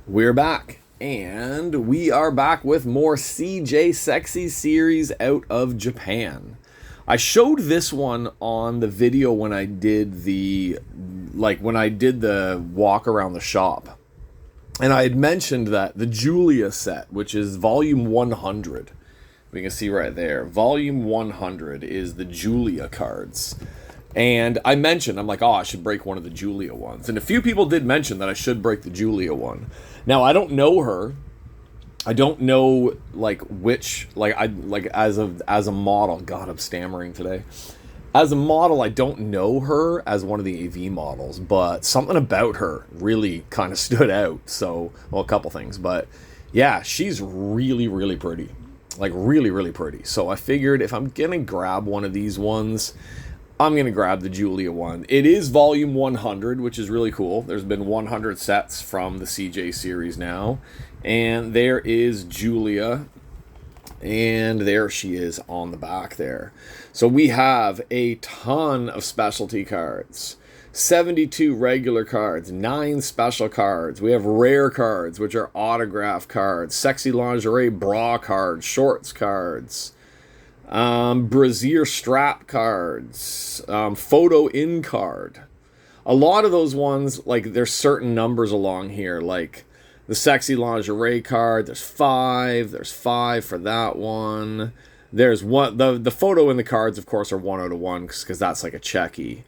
We're back, and we are back with more CJ Sexy series out of Japan. I showed this one on the video when I did the walk around the shop. And I had mentioned that the Julia set, which is volume 100, we can see right there, volume 100 is the Julia cards. And I mentioned, I'm like, oh, I should break one of the Julia ones. And a few people did mention that I should break the Julia one. Now, I don't know her. I don't know, as a model. God, I'm stammering today. As a model, I don't know her as one of the AV models. But something about her really kind of stood out. So, well, a couple things. But, yeah, she's really, really pretty. Like, really, really pretty. So I figured if I'm going to grab one of these ones, I'm going to grab the Julia one. It is volume 100, which is really cool. There's been 100 sets from the CJ series now. And there is Julia. And there she is on the back there. So we have a ton of specialty cards. 72 regular cards, 9 special cards. We have rare cards, which are autograph cards, sexy lingerie bra cards, shorts cards, brassiere strap cards, photo in card. A lot of those ones, like, there's certain numbers along here, like the sexy lingerie card, there's 5 for that one. There's one, the photo in the cards, of course, are 1 out of 1 because that's like a checky.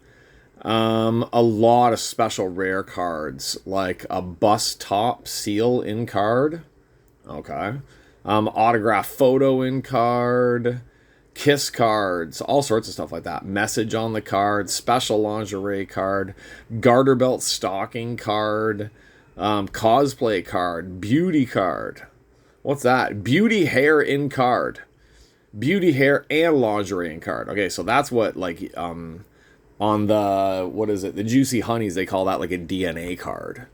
A lot of special rare cards, like a bust top seal in card. Okay. Autograph photo in card. Kiss cards, all sorts of stuff like that. Message on the card, special lingerie card, garter belt stocking card, cosplay card, beauty card. What's that? Beauty hair in card. Beauty hair and lingerie in card. Okay, so that's what, like, on the, what is it? The Juicy Honeys, they call that like a DNA card.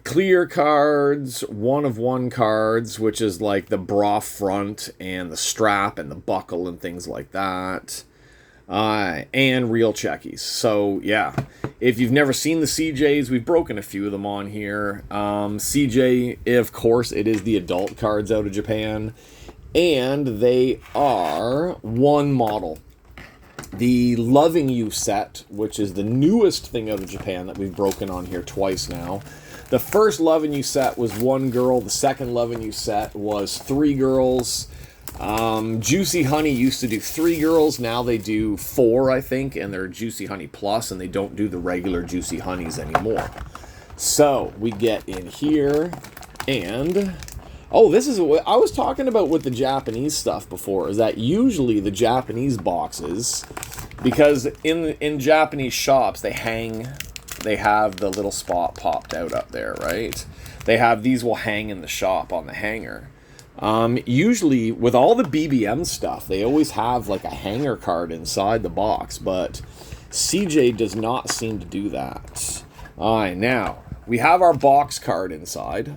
Clear cards, 1 of 1 cards, which is like the bra front and the strap and the buckle and things like that. And real checkies. So, yeah. If you've never seen the CJs, we've broken a few of them on here. CJ, of course, it is the adult cards out of Japan. And they are one model. The Loving You set, which is the newest thing out of Japan that we've broken on here twice now. The first Loving You set was 1 girl. The second Loving You set was 3 girls. Juicy Honey used to do 3 girls. Now they do 4, I think, and they're Juicy Honey Plus, and they don't do the regular Juicy Honeys anymore. So we get in here, and oh, this is what I was talking about with the Japanese stuff before, is that usually the Japanese boxes, because in Japanese shops, they have the little spot popped out up there, right? These will hang in the shop on the hanger. Usually, with all the BBM stuff, they always have like a hanger card inside the box, but CJ does not seem to do that. All right, now, we have our box card inside.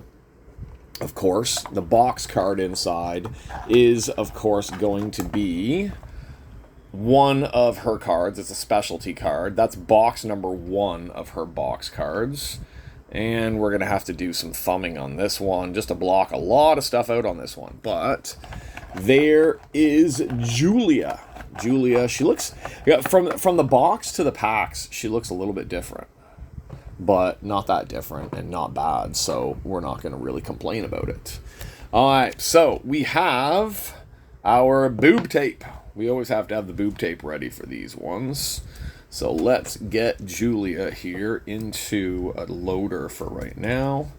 Of course, the box card inside is, of course, going to be one of her cards. It's a specialty card. That's box number 1 of her box cards. And we're going to have to do some thumbing on this one just to block a lot of stuff out on this one. But there is Julia. Julia, she looks, from the box to the packs, she looks a little bit different. But not that different and not bad, so we're not going to really complain about it. All right, so we have our boob tape. We always have to have the boob tape ready for these ones. So let's get Julia here into a loader for right now,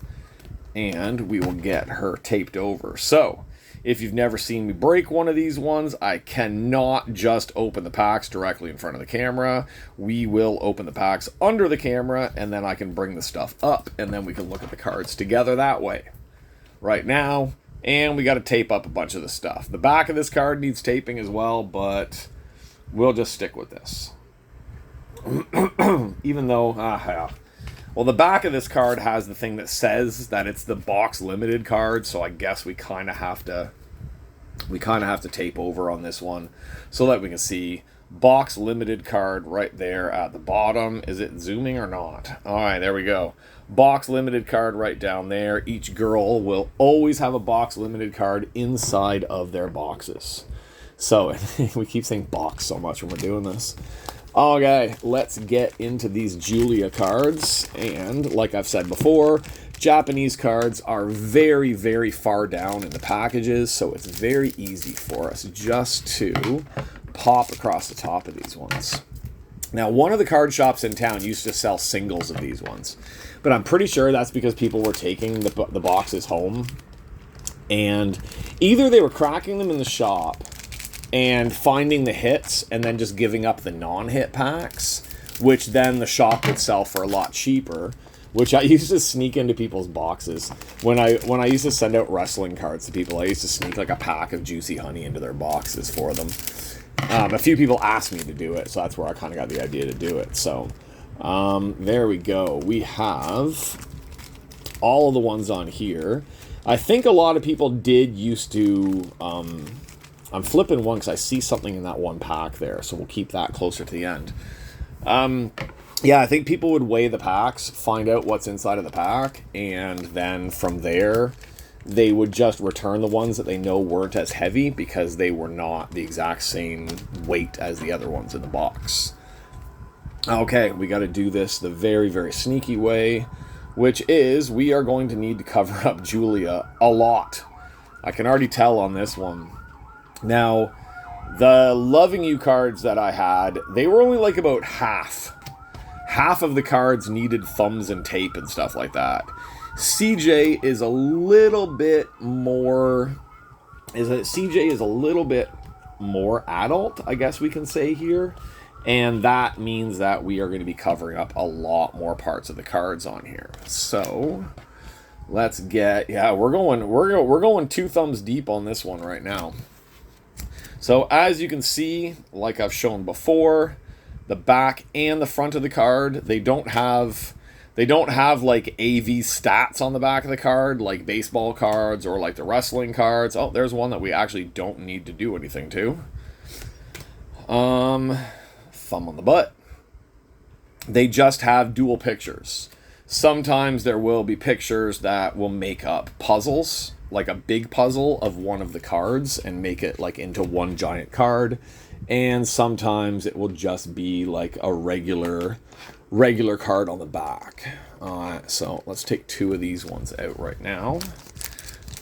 and we will get her taped over. So if you've never seen me break one of these ones, I cannot just open the packs directly in front of the camera. We will open the packs under the camera, and then I can bring the stuff up, and then we can look at the cards together that way. Right now, and we got to tape up a bunch of the stuff. The back of this card needs taping as well, but we'll just stick with this. Even though, well, the back of this card has the thing that says that it's the box limited card, so I guess we kind of have to tape over on this one so that we can see box limited card right there at the bottom. Is it zooming or not? All right, there we go. Box limited card right down there. Each girl will always have a box limited card inside of their boxes. So we keep saying box so much when we're doing this. Okay, let's get into these Julia cards. And like I've said before, Japanese cards are very, very far down in the packages, so it's very easy for us just to pop across the top of these ones. Now, one of the card shops in town used to sell singles of these ones, but I'm pretty sure that's because people were taking the boxes home, and either they were cracking them in the shop and finding the hits and then just giving up the non-hit packs, which then the shop would sell for a lot cheaper, which I used to sneak into people's boxes. When I used to send out wrestling cards to people, I used to sneak like a pack of Juicy Honey into their boxes for them. A few people asked me to do it, so that's where I kind of got the idea to do it. So there we go. We have all of the ones on here. I think a lot of people did used to... I'm flipping one because I see something in that one pack there, so we'll keep that closer to the end. Yeah, I think people would weigh the packs, find out what's inside of the pack, and then from there, they would just return the ones that they know weren't as heavy because they were not the exact same weight as the other ones in the box. Okay, we got to do this the very, very sneaky way, which is we are going to need to cover up Julia a lot. I can already tell on this one. Now, the Loving You cards that I had, they were only like about half. Half of the cards needed thumbs and tape and stuff like that. CJ is a little bit more... CJ is a little bit more adult, I guess we can say here. And that means that we are going to be covering up a lot more parts of the cards on here. So, let's get... Yeah, we're going 2 thumbs deep on this one right now. So as you can see, like I've shown before, the back and the front of the card, they don't have like AV stats on the back of the card, like baseball cards or like the wrestling cards. Oh, there's one that we actually don't need to do anything to. Thumb on the butt. They just have dual pictures. Sometimes there will be pictures that will make up puzzles, like a big puzzle of one of the cards and make it like into one giant card. And sometimes it will just be like a regular card on the back. So let's take 2 of these ones out right now.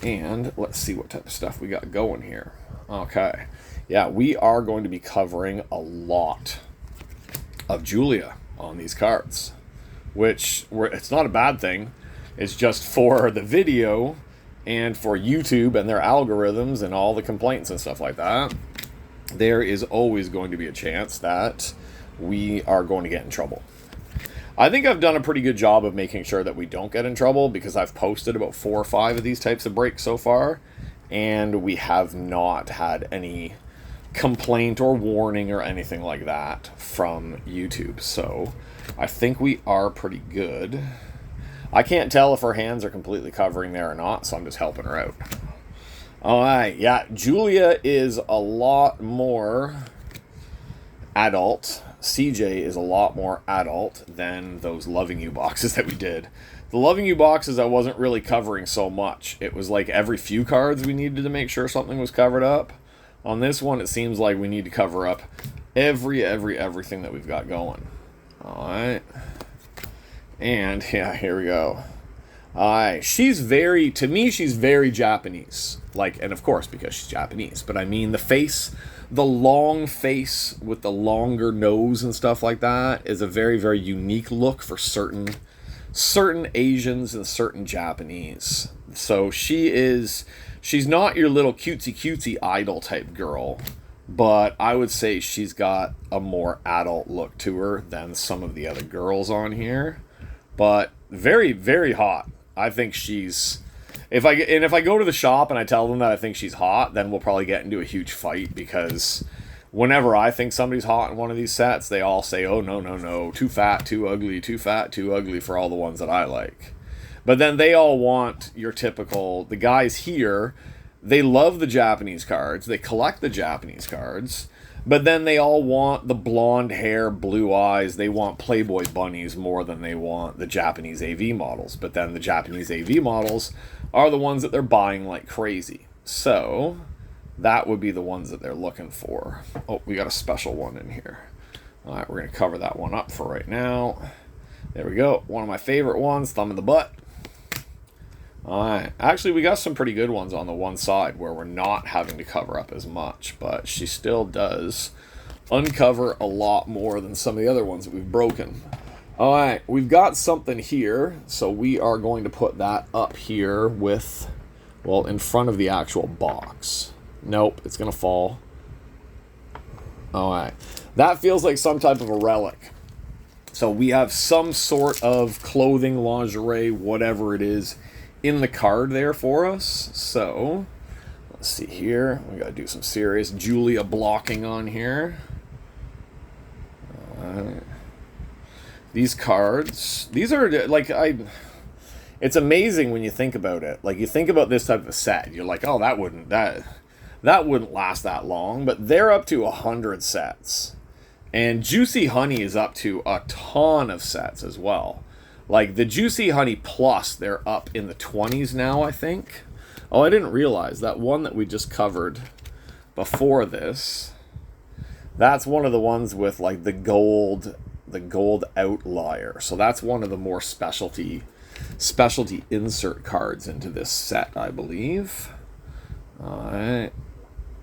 And let's see what type of stuff we got going here. Okay. Yeah, we are going to be covering a lot of Julia on these cards, which it's not a bad thing. It's just for the video and for YouTube and their algorithms and all the complaints and stuff like that, there is always going to be a chance that we are going to get in trouble. I think I've done a pretty good job of making sure that we don't get in trouble because I've posted about 4 or 5 of these types of breaks so far, and we have not had any complaint or warning or anything like that from YouTube. So I think we are pretty good. I can't tell if her hands are completely covering there or not, so I'm just helping her out. Alright, yeah, Julia is a lot more adult. CJ is a lot more adult than those Loving You boxes that we did. The Loving You boxes I wasn't really covering so much. It was like every few cards we needed to make sure something was covered up. On this one, it seems like we need to cover up everything that we've got going. Alright. And, yeah, here we go. Alright, to me, she's very Japanese. Like, and of course, because she's Japanese. But I mean, the face, the long face with the longer nose and stuff like that is a very, very unique look for certain Asians and certain Japanese. So she's not your little cutesy idol type girl. But I would say she's got a more adult look to her than some of the other girls on here. But very, very hot. I think she's... If I go to the shop and I tell them that I think she's hot, then we'll probably get into a huge fight, because whenever I think somebody's hot in one of these sets, they all say, oh, no, too fat, too ugly, too fat, too ugly for all the ones that I like. But then they all want your typical... The guys here, they love the Japanese cards. They collect the Japanese cards. But then they all want the blonde hair, blue eyes. They want Playboy bunnies more than they want the Japanese AV models. But then the Japanese AV models are the ones that they're buying like crazy. So that would be the ones that they're looking for. Oh, we got a special one in here. All right, we're going to cover that one up for right now. There we go. One of my favorite ones, thumb in the butt. All right. Actually, we got some pretty good ones on the one side where we're not having to cover up as much, but she still does uncover a lot more than some of the other ones that we've broken. All right. We've got something here, so we are going to put that up here with, well, in front of the actual box. Nope, it's going to fall. All right. That feels like some type of a relic. So we have some sort of clothing, lingerie, whatever it is, in the card there for us. So let's see here. We got to do some serious Julia blocking on here. These cards, these are like, it's amazing when you think about it. Like, you think about this type of a set, you're like, oh, that wouldn't last that long. But they're up to 100 sets. And Juicy Honey is up to a ton of sets as well. Like, the Juicy Honey Plus, they're up in the 20s now, I think. Oh, I didn't realize that one that we just covered before this, that's one of the ones with, like, the gold outlier. So that's one of the more specialty insert cards into this set, I believe. All right.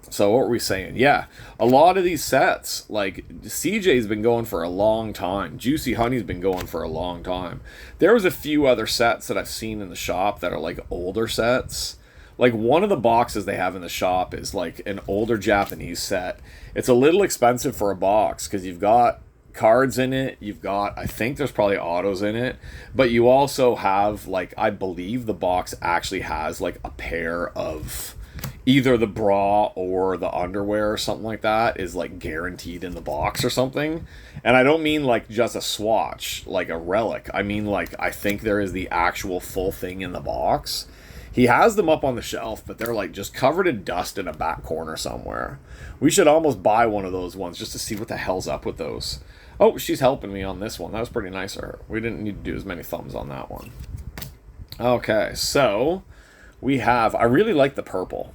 So what were we saying? Yeah, a lot of these sets, like CJ's been going for a long time. Juicy Honey's been going for a long time. There was a few other sets that I've seen in the shop that are like older sets. Like, one of the boxes they have in the shop is like an older Japanese set. It's a little expensive for a box because you've got cards in it. You've got, I think there's probably autos in it. But you also have, like, I believe the box actually has like a pair of either the bra or the underwear or something like that is like guaranteed in the box or something. And I don't mean like just a swatch, like a relic. I mean, like, I think there is the actual full thing in the box. He has them up on the shelf, but they're like just covered in dust in a back corner somewhere. We should almost buy one of those ones just to see what the hell's up with those. Oh, she's helping me on this one. That was pretty nice of her. We didn't need to do as many thumbs on that one. Okay, so we have, I really like the purple.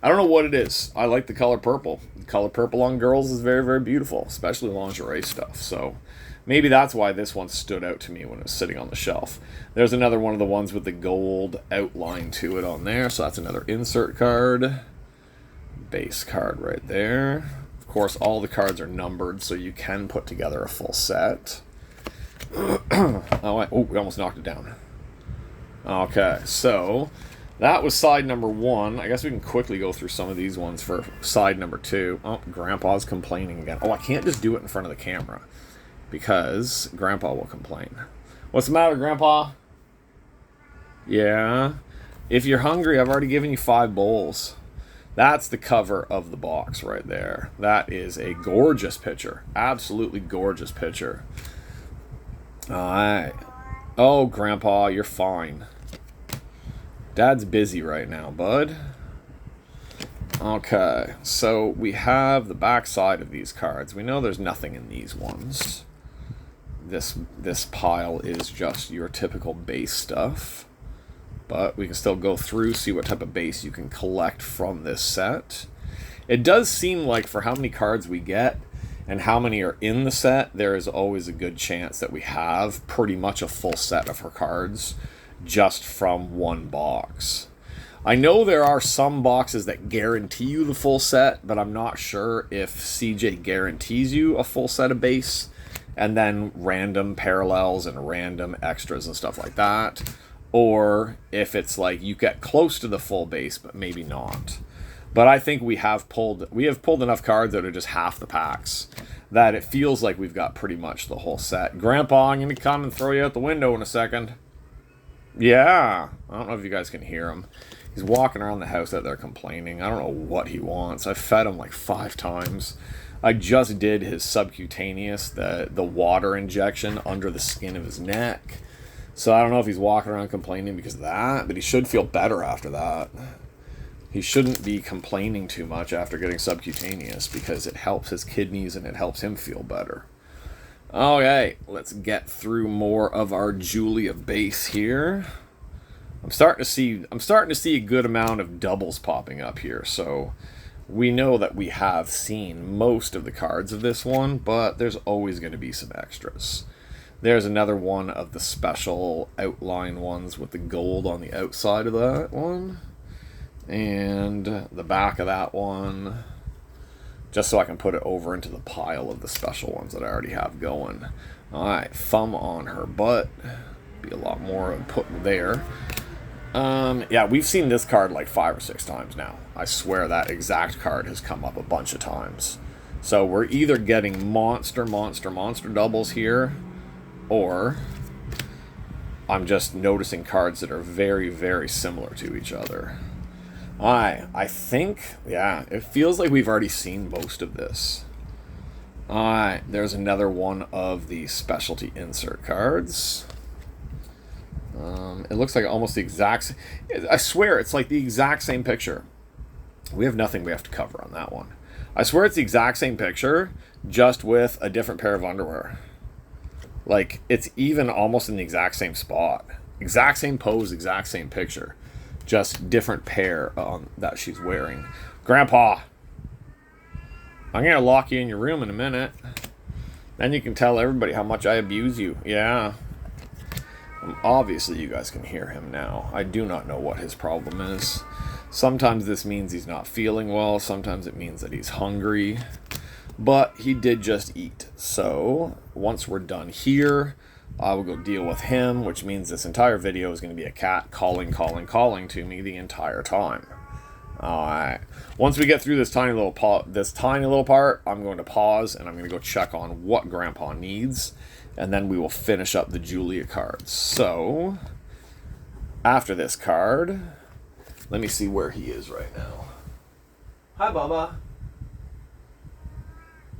I don't know what it is. I like the color purple. The color purple on girls is very, very beautiful, especially lingerie stuff. So maybe that's why this one stood out to me when it was sitting on the shelf. There's another one of the ones with the gold outline to it on there. So that's another insert card. Base card right there. Of course, all the cards are numbered, so you can put together a full set. Oh, we almost knocked it down. Okay, so that was side number 1. I guess we can quickly go through some of these ones for side number 2. Oh, Grandpa's complaining again. Oh, I can't just do it in front of the camera because Grandpa will complain. What's the matter, Grandpa? Yeah. If you're hungry, I've already given you 5 bowls. That's the cover of the box right there. That is a gorgeous picture. Absolutely gorgeous picture. All right. Oh, Grandpa, you're fine. Dad's busy right now, bud. Okay, so we have the back side of these cards. We know there's nothing in these ones. This pile is just your typical base stuff. But we can still go through, see what type of base you can collect from this set. It does seem like for how many cards we get and how many are in the set, there is always a good chance that we have pretty much a full set of her cards just from one box. I know there are some boxes that guarantee you the full set, but I'm not sure if CJ guarantees you a full set of base and then random parallels and random extras and stuff like that, or if it's like you get close to the full base but maybe not. But I think we have pulled enough cards that are just half the packs that it feels like we've got pretty much the whole set. Grandpa, I'm going to come and throw you out the window in a second. Yeah, I don't know if you guys can hear him. He's walking around the house out there complaining. I don't know what he wants. I fed him like 5 times. I just did his subcutaneous, the water injection under the skin of his neck. So I don't know if he's walking around complaining because of that, but he should feel better after that. He shouldn't be complaining too much after getting subcutaneous because it helps his kidneys and it helps him feel better. Okay, let's get through more of our Julia base here. I'm starting to see a good amount of doubles popping up here, so we know that we have seen most of the cards of this one, but there's always going to be some extras. There's another one of the special outline ones with the gold on the outside of that one. And the back of that one, just so I can put it over into the pile of the special ones that I already have going. Alright, thumb on her butt. Be a lot more put there. Yeah, we've seen this card like 5 or 6 times now. I swear that exact card has come up a bunch of times. So we're either getting monster doubles here, or I'm just noticing cards that are very, very similar to each other. I think, yeah, it feels like we've already seen most of this. There's another one of the specialty insert cards. It looks like almost the exact... I swear, it's like the exact same picture. We have nothing we have to cover on that one. I swear it's the exact same picture, just with a different pair of underwear. Like, it's even almost in the exact same spot. Exact same pose, exact same picture. Just different pair that she's wearing. Grandpa, I'm going to lock you in your room in a minute. Then you can tell everybody how much I abuse you. Yeah. Obviously, you guys can hear him now. I do not know what his problem is. Sometimes this means he's not feeling well. Sometimes it means that he's hungry. But he did just eat. So, once we're done here, I will go deal with him, which means this entire video is going to be a cat calling to me the entire time. Alright. Once we get through this tiny little part, I'm going to pause and I'm going to go check on what Grandpa needs, and then we will finish up the Julia cards. So, after this card, let me see where he is right now. Hi, Bubba.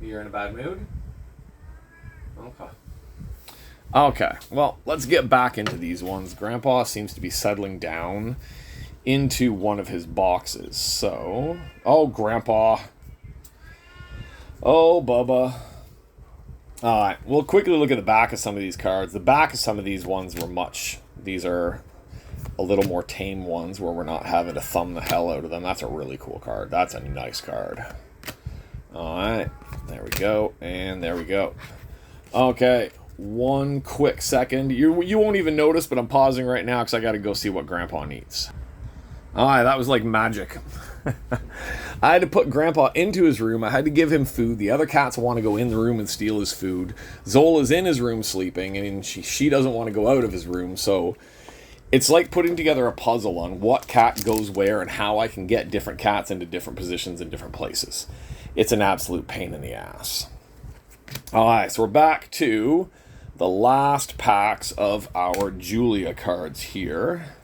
You're in a bad mood? Okay. Okay, well, let's get back into these ones. Grandpa seems to be settling down into one of his boxes. So, oh, Grandpa. Oh, Bubba. Alright, we'll quickly look at the back of some of these cards. The back of some of these ones these are a little more tame ones where we're not having to thumb the hell out of them. That's a really cool card. That's a nice card. Alright, there we go, and there we go. Okay. One quick second. You won't even notice, but I'm pausing right now because I got to go see what Grandpa needs. Alright, that was like magic. I had to put Grandpa into his room. I had to give him food. The other cats want to go in the room and steal his food. Zola's in his room sleeping, and she doesn't want to go out of his room. So it's like putting together a puzzle on what cat goes where and how I can get different cats into different positions in different places. It's an absolute pain in the ass. Alright, so we're back to the last packs of our Julia cards here.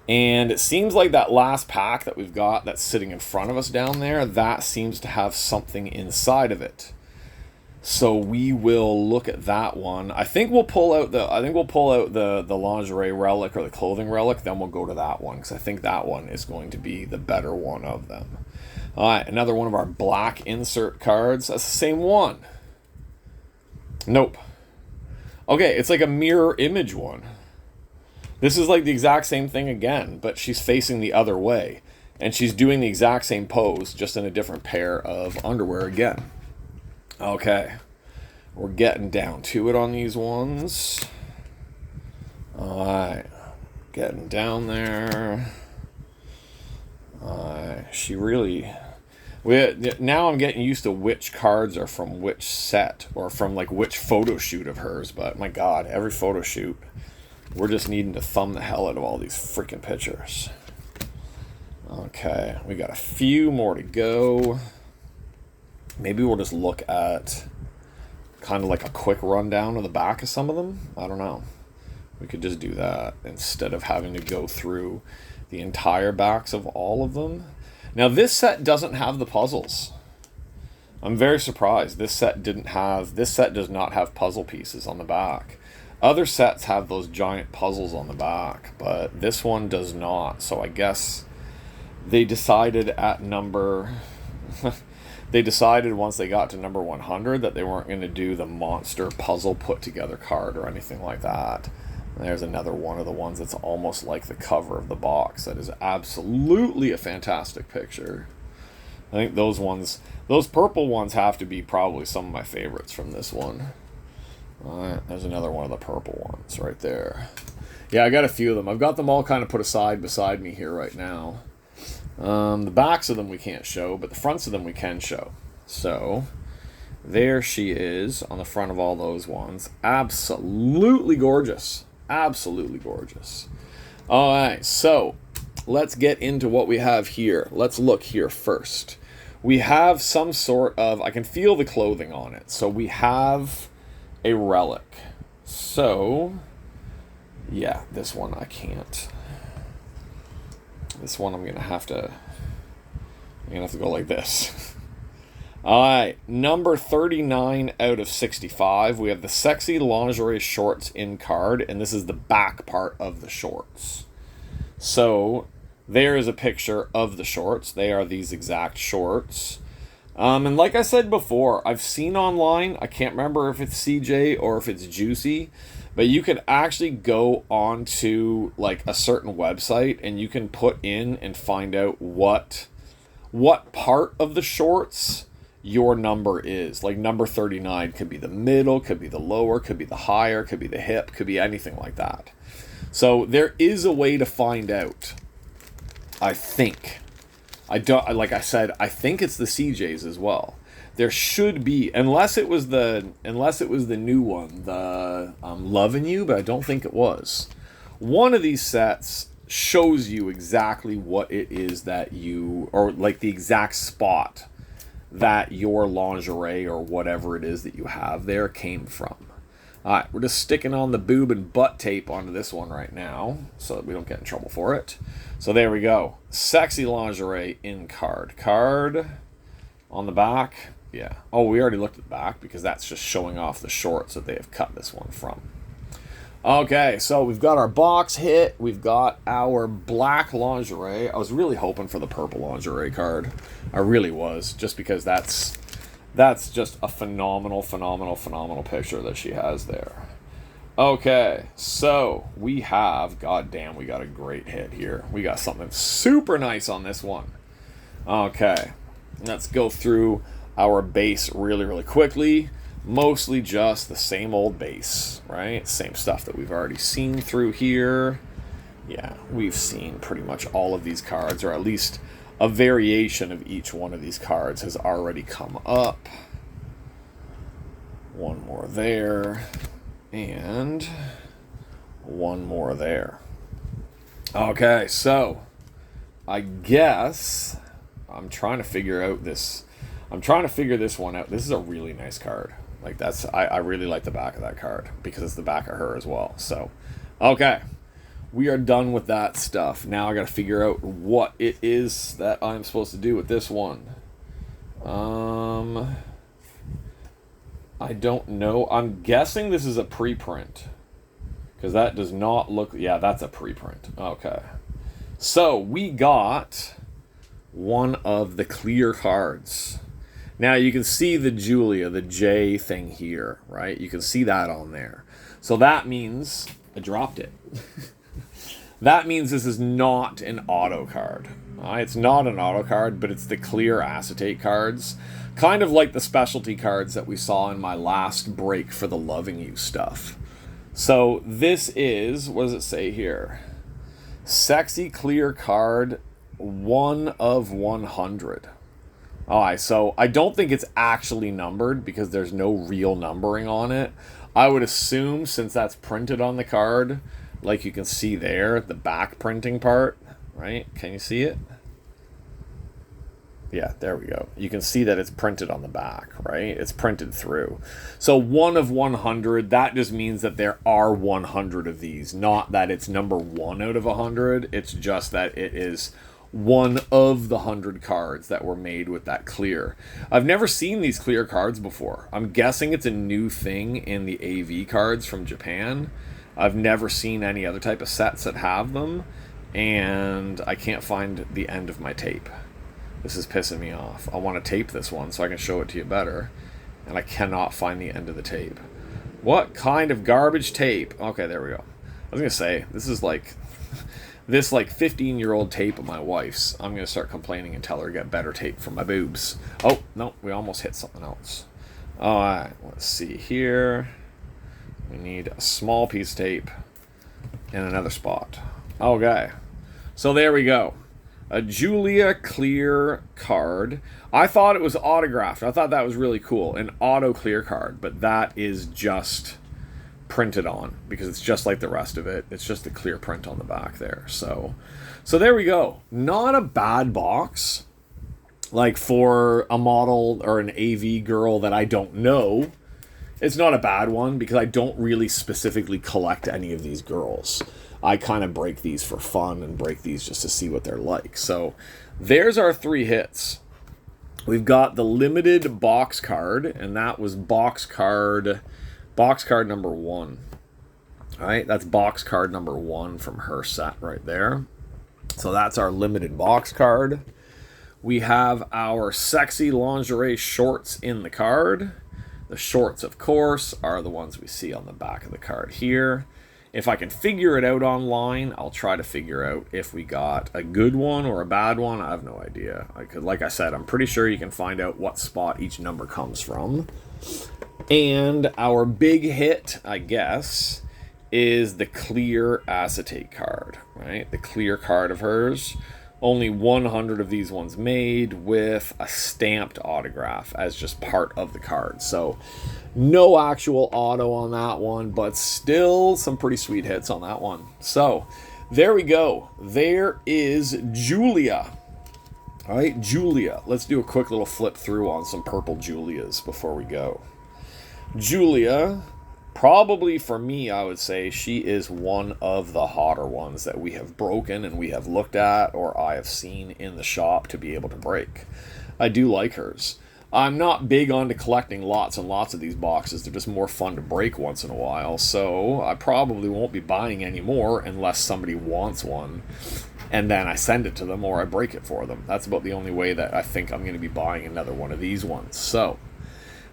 And it seems like that last pack that we've got that's sitting in front of us down there, that seems to have something inside of it. So we will look at that one. I think we'll pull out the lingerie relic or the clothing relic, then we'll go to that one, because I think that one is going to be the better one of them. Alright, another one of our black insert cards. That's the same one. Nope. Okay, it's like a mirror image one. This is like the exact same thing again, but she's facing the other way. And she's doing the exact same pose, just in a different pair of underwear again. Okay. We're getting down to it on these ones. Alright. Getting down there. She really... Now I'm getting used to which cards are from which set, or from like which photo shoot of hers, but my god, every photo shoot, we're just needing to thumb the hell out of all these freaking pictures. Okay, we got a few more to go. Maybe we'll just look at kind of like a quick rundown of the back of some of them. I don't know. We could just do that instead of having to go through the entire backs of all of them. Now, this set doesn't have the puzzles. I'm very surprised. This set does not have puzzle pieces on the back. Other sets have those giant puzzles on the back, but this one does not. So I guess they decided at number they decided once they got to number 100 that they weren't going to do the monster puzzle put together card or anything like that. And there's another one of the ones that's almost like the cover of the box. That is absolutely a fantastic picture. I think those purple ones have to be probably some of my favorites from this one. There's another one of the purple ones right there. Yeah, I got a few of them. I've got them all kind of put aside beside me here right now. The backs of them we can't show, but the fronts of them we can show. So, there she is on the front of all those ones. Absolutely gorgeous. Absolutely gorgeous. Alright, so let's get into what we have here. Let's look here first. We have some sort of, I can feel the clothing on it. So we have a relic. So, yeah, this one I can't. This one I'm gonna have to go like this. Alright, number 39 out of 65. We have the sexy lingerie shorts in card, and this is the back part of the shorts. So there is a picture of the shorts. They are these exact shorts. And like I said before, I've seen online, I can't remember if it's CJ or if it's Juicy, but you could actually go onto like a certain website and you can put in and find out what part of the shorts your number is. Like number 39 could be the middle, could be the lower, could be the higher, could be the hip, could be anything like that. So there is a way to find out. I think. Like I said, I think it's the CJs as well. There should be, unless it was the new one, the Lovin' You, but I don't think it was. One of these sets shows you exactly what it is that you, or like the exact spot that your lingerie or whatever it is that you have there came from. Alright, we're just sticking on the boob and butt tape onto this one right now so that we don't get in trouble for it. So there we go. Sexy lingerie in card. Card on the back. Yeah. Oh, we already looked at the back because that's just showing off the shorts that they have cut this one from. Okay, so we've got our box hit. We've got our black lingerie. I was really hoping for the purple lingerie card. I really was, just because that's just a phenomenal picture that she has there. Okay, so we have, goddamn, we got a great hit here. We got something super nice on this one. Okay, let's go through our base really quickly. Mostly just the same old base, right? Same stuff that we've already seen through here. Yeah, we've seen pretty much all of these cards, or at least a variation of each one of these cards has already come up. One more there, and one more there. Okay, so I guess I'm trying to figure this one out. This is a really nice card. Like I really like the back of that card because it's the back of her as well. So, okay, we are done with that stuff. Now I got to figure out what it is that I'm supposed to do with this one. I don't know. I'm guessing this is a preprint because that does not look. Yeah, that's a preprint. Okay, so we got one of the clear cards. Now you can see the Julia, the J thing here, right? You can see that on there. So that means I dropped it. That means this is not an auto card. It's not an auto card, but it's the clear acetate cards. Kind of like the specialty cards that we saw in my last break for the Loving You stuff. So this is, what does it say here? Sexy clear card, 1 of 100. Alright, so I don't think it's actually numbered because there's no real numbering on it. I would assume, since that's printed on the card, like you can see there, the back printing part, right? Can you see it? Yeah, there we go. You can see that it's printed on the back, right? It's printed through. So 1 of 100, that just means that there are 100 of these. Not that it's number 1 out of 100. It's just that it is one of the 100 cards that were made with that clear. I've never seen these clear cards before. I'm guessing it's a new thing in the AV cards from Japan. I've never seen any other type of sets that have them. and I can't find the end of my tape. This is pissing me off. I want to tape this one so I can show it to you better, and I cannot find the end of the tape. What kind of garbage tape? Okay, there we go. I was gonna say, this is like this like 15-year-old tape of my wife's. I'm gonna start complaining and tell her to get better tape for my boobs. Oh no, we almost hit something else. All right, let's see here. We need a small piece of tape in another spot. Okay, so there we go. A Julia clear card. I thought it was autographed. I thought that was really cool. An auto clear card, but that is just printed on because it's just like the rest of it. It's just a clear print on the back there. So there we go. Not a bad box. Like for a model or an AV girl that I don't know, it's not a bad one because I don't really specifically collect any of these girls. I kind of break these for fun and break these just to see what they're like. So there's our 3 hits. We've got the limited box card, and that was box card number 1. All right, that's box card number 1 from her set right there. So that's our limited box card. We have our sexy lingerie shorts in the card. The shorts, of course, are the ones we see on the back of the card here. If I can figure it out online, I'll try to figure out if we got a good one or a bad one. I have no idea. Like I said, I'm pretty sure you can find out what spot each number comes from. And our big hit, I guess, is the clear acetate card, right? The clear card of hers. Only 100 of these ones made with a stamped autograph as just part of the card. So no actual auto on that one, but still some pretty sweet hits on that one. So there we go. There is Julia. All right, Julia. Let's do a quick little flip through on some purple Julias before we go. Julia, probably for me, I would say she is one of the hotter ones that we have broken and we have looked at or I have seen in the shop to be able to break. I do like hers. I'm not big on to collecting lots and lots of these boxes. They're just more fun to break once in a while. So I probably won't be buying any more unless somebody wants one. And then I send it to them or I break it for them. That's about the only way that I think I'm going to be buying another one of these ones. So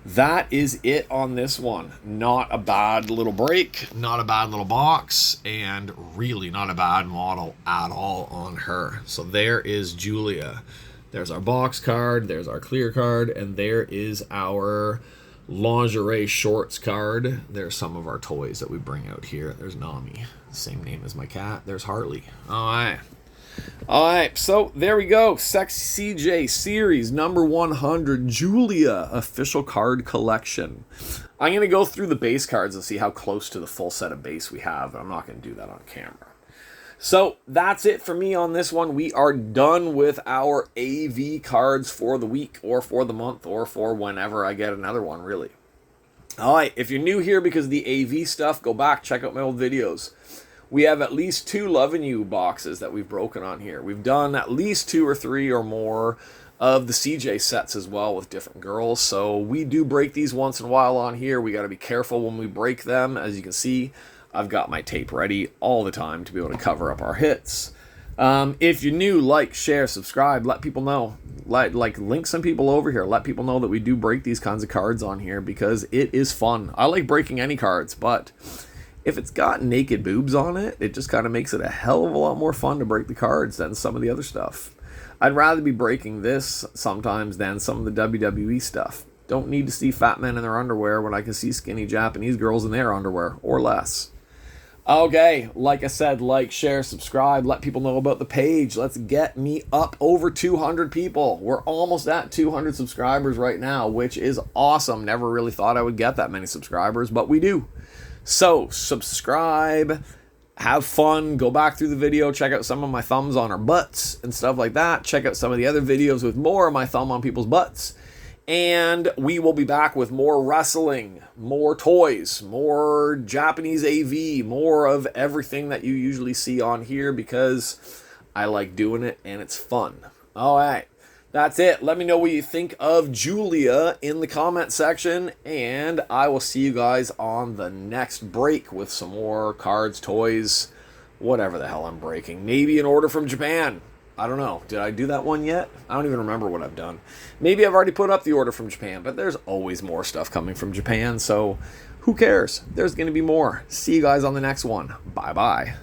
that is it on this one. Not a bad little break, not a bad little box, and really not a bad model at all on her. So there is Julia. There's our box card, there's our clear card, and there is our lingerie shorts card. There's some of our toys that we bring out here. There's Nami, same name as my cat. There's Hartley. All right, so there we go. Sexy CJ Series number 100, Julia official card collection. I'm going to go through the base cards and see how close to the full set of base we have. I'm not going to do that on camera. So that's it for me on this one. We are done with our AV cards for the week or for the month or for whenever I get another one, really. All right, if you're new here because of the AV stuff, go back, check out my old videos. We have at least 2 Lovin' You boxes that we've broken on here. We've done at least 2 or 3 or more of the CJ sets as well with different girls. So we do break these once in a while on here. We got to be careful when we break them. As you can see, I've got my tape ready all the time to be able to cover up our hits. If you're new, like, share, subscribe, let people know. Link some people over here. Let people know that we do break these kinds of cards on here because it is fun. I like breaking any cards, but if it's got naked boobs on it, it just kind of makes it a hell of a lot more fun to break the cards than some of the other stuff. I'd rather be breaking this sometimes than some of the WWE stuff. Don't need to see fat men in their underwear when I can see skinny Japanese girls in their underwear, or less. Okay, like I said, like, share, subscribe, let people know about the page. Let's get me up over 200 people. We're almost at 200 subscribers right now, which is awesome. Never really thought I would get that many subscribers, but we do. So, subscribe, have fun, go back through the video, check out some of my thumbs on our butts and stuff like that. Check out some of the other videos with more of my thumb on people's butts. And we will be back with more wrestling, more toys, more Japanese AV, more of everything that you usually see on here because I like doing it and it's fun. All right, that's it. Let me know what you think of Julia in the comment section, and I will see you guys on the next break with some more cards, toys, whatever the hell I'm breaking. Maybe an order from Japan. I don't know. Did I do that one yet? I don't even remember what I've done. Maybe I've already put up the order from Japan, but there's always more stuff coming from Japan, so who cares? There's going to be more. See you guys on the next one. Bye-bye.